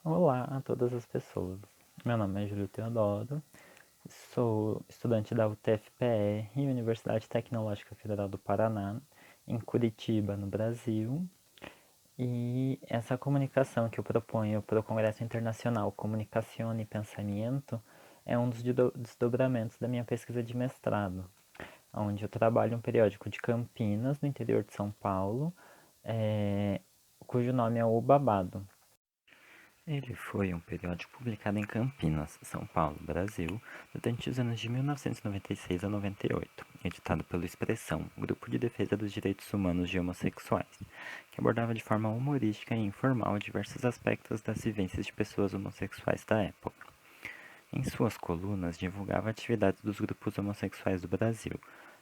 Olá a todas as pessoas. Meu nome é Júlio Teodoro, sou estudante da UTFPR, Universidade Tecnológica Federal do Paraná, em Curitiba, no Brasil. E essa comunicação que eu proponho para o Congresso Internacional Comunicação e Pensamento é um dos desdobramentos da minha pesquisa de mestrado, onde eu trabalho em um periódico de Campinas, no interior de São Paulo, cujo nome é O Babado. Ele foi um periódico publicado em Campinas, São Paulo, Brasil, durante os anos de 1996 a 98, editado pelo Expressão, Grupo de Defesa dos Direitos Humanos de Homossexuais, que abordava de forma humorística e informal diversos aspectos das vivências de pessoas homossexuais da época. Em suas colunas, divulgava atividades dos grupos homossexuais do Brasil,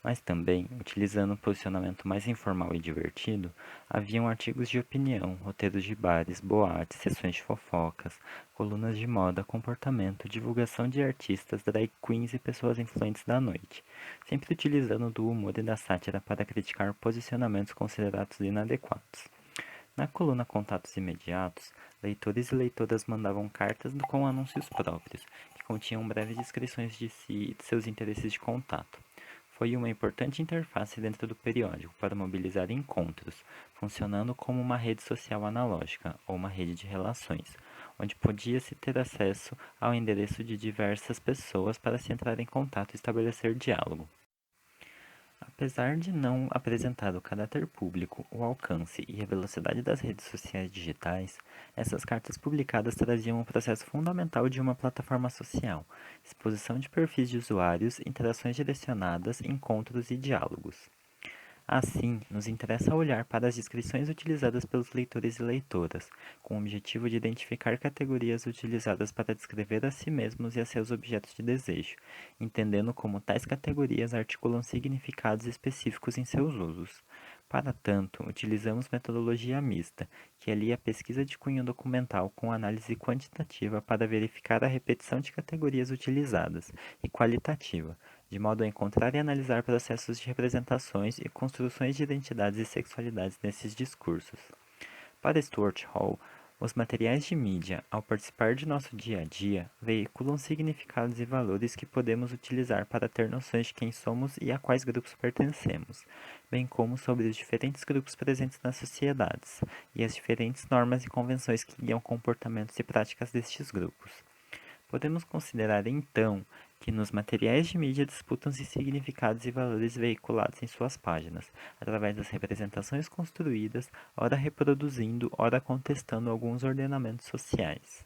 mas também, utilizando um posicionamento mais informal e divertido, haviam artigos de opinião, roteiros de bares, boates, sessões de fofocas, colunas de moda, comportamento, divulgação de artistas, drag queens e pessoas influentes da noite, sempre utilizando do humor e da sátira para criticar posicionamentos considerados inadequados. Na coluna Contatos Imediatos, leitores e leitoras mandavam cartas com anúncios próprios, que continham breves descrições de si e de seus interesses de contato. Foi uma importante interface dentro do periódico para mobilizar encontros, funcionando como uma rede social analógica ou uma rede de relações, onde podia-se ter acesso ao endereço de diversas pessoas para se entrar em contato e estabelecer diálogo. Apesar de não apresentar o caráter público, o alcance e a velocidade das redes sociais digitais, essas cartas publicadas traziam um processo fundamental de uma plataforma social: exposição de perfis de usuários, interações direcionadas, encontros e diálogos. Assim, nos interessa olhar para as descrições utilizadas pelos leitores e leitoras, com o objetivo de identificar categorias utilizadas para descrever a si mesmos e a seus objetos de desejo, entendendo como tais categorias articulam significados específicos em seus usos. Para tanto, utilizamos metodologia mista, que alia a pesquisa de cunho documental com análise quantitativa para verificar a repetição de categorias utilizadas, e qualitativa, de modo a encontrar e analisar processos de representações e construções de identidades e sexualidades nesses discursos. Para Stuart Hall, os materiais de mídia, ao participar de nosso dia a dia, veiculam significados e valores que podemos utilizar para ter noções de quem somos e a quais grupos pertencemos, bem como sobre os diferentes grupos presentes nas sociedades e as diferentes normas e convenções que guiam comportamentos e práticas destes grupos. Podemos considerar, então, que nos materiais de mídia disputam-se significados e valores veiculados em suas páginas, através das representações construídas, ora reproduzindo, ora contestando alguns ordenamentos sociais.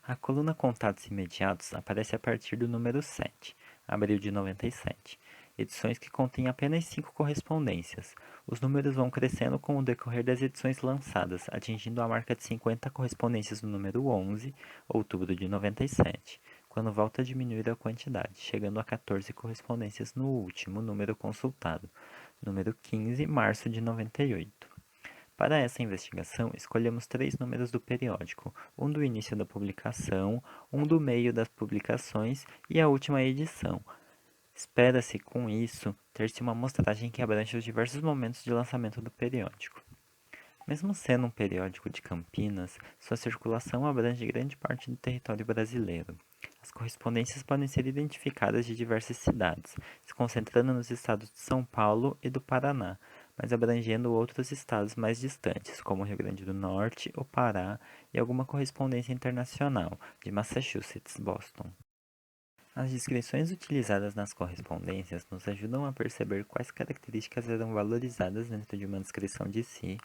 A coluna Contatos Imediatos aparece a partir do número 7, abril de 97, edições que contêm apenas 5 correspondências. Os números vão crescendo com o decorrer das edições lançadas, atingindo a marca de 50 correspondências no número 11, outubro de 97, quando volta a diminuir a quantidade, chegando a 14 correspondências no último número consultado, número 15, março de 98. Para essa investigação, escolhemos 3 números do periódico: um do início da publicação, um do meio das publicações e a última edição. Espera-se, com isso, ter-se uma amostragem que abrange os diversos momentos de lançamento do periódico. Mesmo sendo um periódico de Campinas, sua circulação abrange grande parte do território brasileiro. As correspondências podem ser identificadas de diversas cidades, se concentrando nos estados de São Paulo e do Paraná, mas abrangendo outros estados mais distantes, como o Rio Grande do Norte, o Pará e alguma correspondência internacional, de Massachusetts, Boston. As descrições utilizadas nas correspondências nos ajudam a perceber quais características eram valorizadas dentro de uma descrição de si,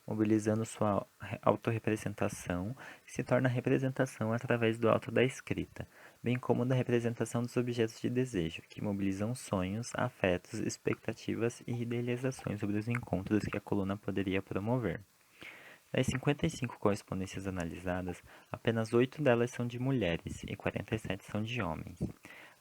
mobilizando sua autorrepresentação, que se torna representação através do auto da escrita, bem como da representação dos objetos de desejo, que mobilizam sonhos, afetos, expectativas e idealizações sobre os encontros que a coluna poderia promover. Das 55 correspondências analisadas, apenas 8 delas são de mulheres e 47 são de homens.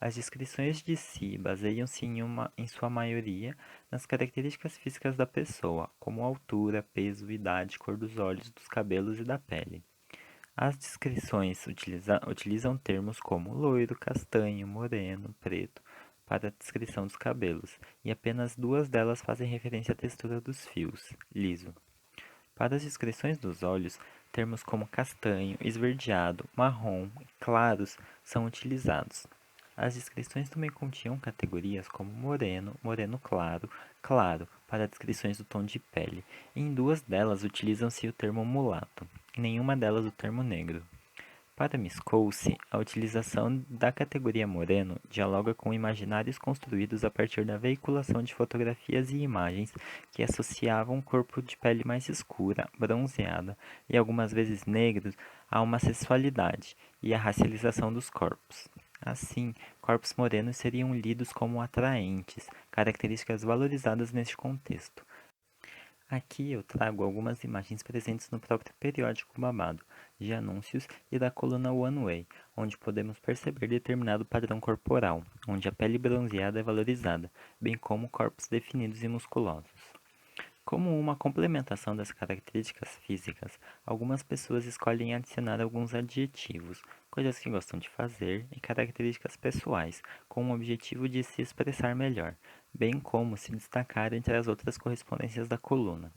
As descrições de si baseiam-se em sua maioria nas características físicas da pessoa, como altura, peso, idade, cor dos olhos, dos cabelos e da pele. As descrições utilizam termos como loiro, castanho, moreno, preto para a descrição dos cabelos, e apenas 2 delas fazem referência à textura dos fios, liso. Para as descrições dos olhos, termos como castanho, esverdeado, marrom e claros são utilizados. As descrições também continham categorias como moreno, moreno claro, claro, para descrições do tom de pele. Em duas delas utilizam-se o termo mulato, em nenhuma delas o termo negro. Para Miskolci, a utilização da categoria moreno dialoga com imaginários construídos a partir da veiculação de fotografias e imagens que associavam um corpo de pele mais escura, bronzeada e algumas vezes negro a uma sexualidade e a racialização dos corpos. Assim, corpos morenos seriam lidos como atraentes, características valorizadas neste contexto. Aqui eu trago algumas imagens presentes no próprio periódico Babado, de anúncios e da coluna One Way, onde podemos perceber determinado padrão corporal, onde a pele bronzeada é valorizada, bem como corpos definidos e musculosos. Como uma complementação das características físicas, algumas pessoas escolhem adicionar alguns adjetivos, coisas que gostam de fazer e características pessoais, com o objetivo de se expressar melhor, bem como se destacar entre as outras correspondências da coluna.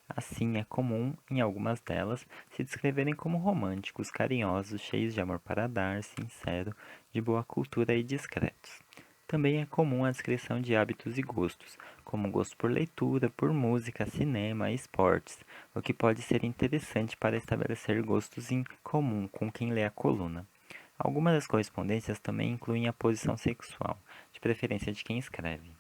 Assim, é comum, em algumas delas, se descreverem como românticos, carinhosos, cheios de amor para dar, sincero, de boa cultura e discretos. Também é comum a descrição de hábitos e gostos, como gosto por leitura, por música, cinema e esportes, o que pode ser interessante para estabelecer gostos em comum com quem lê a coluna. Algumas das correspondências também incluem a posição sexual, de preferência de quem escreve.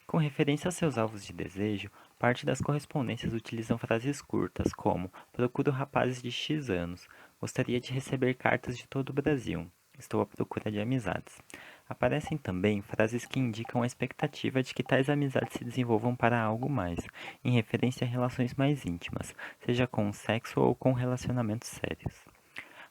Com referência aos seus alvos de desejo, parte das correspondências utilizam frases curtas, como procuro rapazes de X anos, gostaria de receber cartas de todo o Brasil, estou à procura de amizades. Aparecem também frases que indicam a expectativa de que tais amizades se desenvolvam para algo mais, em referência a relações mais íntimas, seja com o sexo ou com relacionamentos sérios.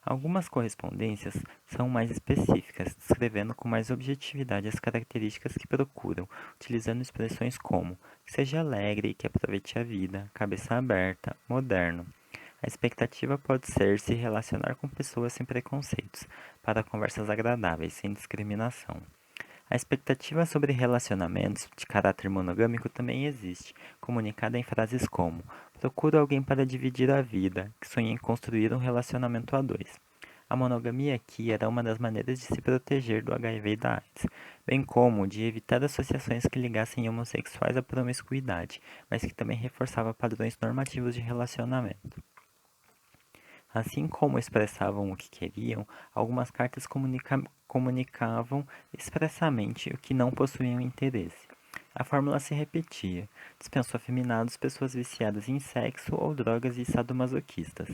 Algumas correspondências são mais específicas, descrevendo com mais objetividade as características que procuram, utilizando expressões como que seja alegre e que aproveite a vida, cabeça aberta, moderno. A expectativa pode ser se relacionar com pessoas sem preconceitos, para conversas agradáveis, sem discriminação. A expectativa sobre relacionamentos de caráter monogâmico também existe, comunicada em frases como: procuro alguém para dividir a vida, que sonha em construir um relacionamento a dois. A monogamia aqui era uma das maneiras de se proteger do HIV e da AIDS, bem como de evitar associações que ligassem homossexuais à promiscuidade, mas que também reforçava padrões normativos de relacionamento. Assim como expressavam o que queriam, algumas cartas comunicavam expressamente o que não possuíam interesse. A fórmula se repetia: dispenso afeminados, pessoas viciadas em sexo ou drogas e sadomasoquistas.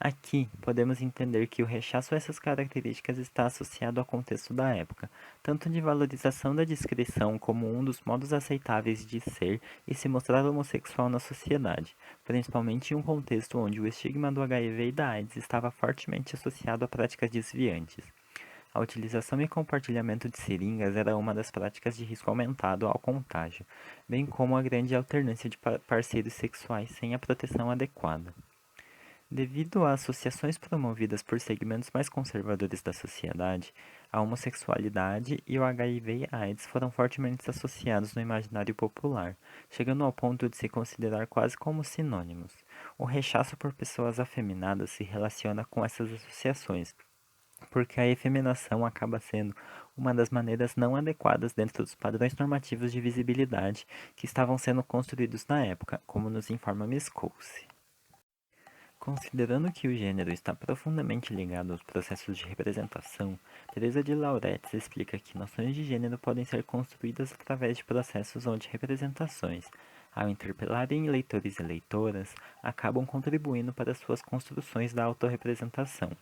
Aqui podemos entender que o rechaço a essas características está associado ao contexto da época, tanto de valorização da discrição como um dos modos aceitáveis de ser e se mostrar homossexual na sociedade, principalmente em um contexto onde o estigma do HIV e da AIDS estava fortemente associado a práticas desviantes. A utilização e compartilhamento de seringas era uma das práticas de risco aumentado ao contágio, bem como a grande alternância de parceiros sexuais sem a proteção adequada. Devido a associações promovidas por segmentos mais conservadores da sociedade, a homossexualidade e o HIV e a AIDS foram fortemente associados no imaginário popular, chegando ao ponto de se considerar quase como sinônimos. O rechaço por pessoas afeminadas se relaciona com essas associações, porque a efeminação acaba sendo uma das maneiras não adequadas dentro dos padrões normativos de visibilidade que estavam sendo construídos na época, como nos informa Miskolci. Considerando que o gênero está profundamente ligado aos processos de representação, Teresa de Lauretis explica que noções de gênero podem ser construídas através de processos onde representações, ao interpelarem leitores e leitoras, acabam contribuindo para suas construções da autorrepresentação.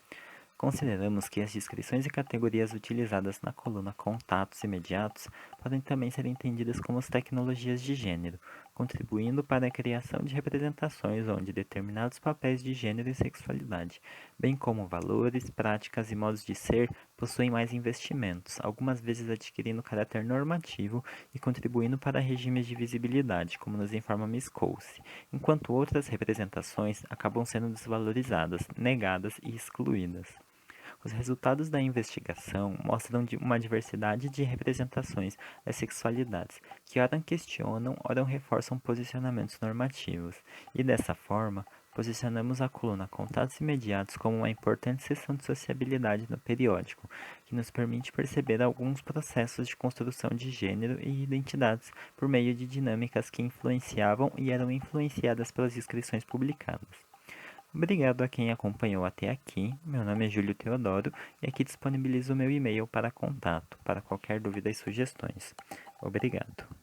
Consideramos que as descrições e categorias utilizadas na coluna Contatos Imediatos podem também ser entendidas como as tecnologias de gênero, contribuindo para a criação de representações onde determinados papéis de gênero e sexualidade, bem como valores, práticas e modos de ser, possuem mais investimentos, algumas vezes adquirindo caráter normativo e contribuindo para regimes de visibilidade, como nos informa Miskolci, enquanto outras representações acabam sendo desvalorizadas, negadas e excluídas. Os resultados da investigação mostram uma diversidade de representações das sexualidades, que ora questionam, ora reforçam posicionamentos normativos, e dessa forma, posicionamos a coluna Contatos Imediatos como uma importante seção de sociabilidade no periódico, que nos permite perceber alguns processos de construção de gênero e identidades por meio de dinâmicas que influenciavam e eram influenciadas pelas descrições publicadas. Obrigado a quem acompanhou até aqui. Meu nome é Júlio Teodoro e aqui disponibilizo o meu e-mail para contato, para qualquer dúvida e sugestões. Obrigado.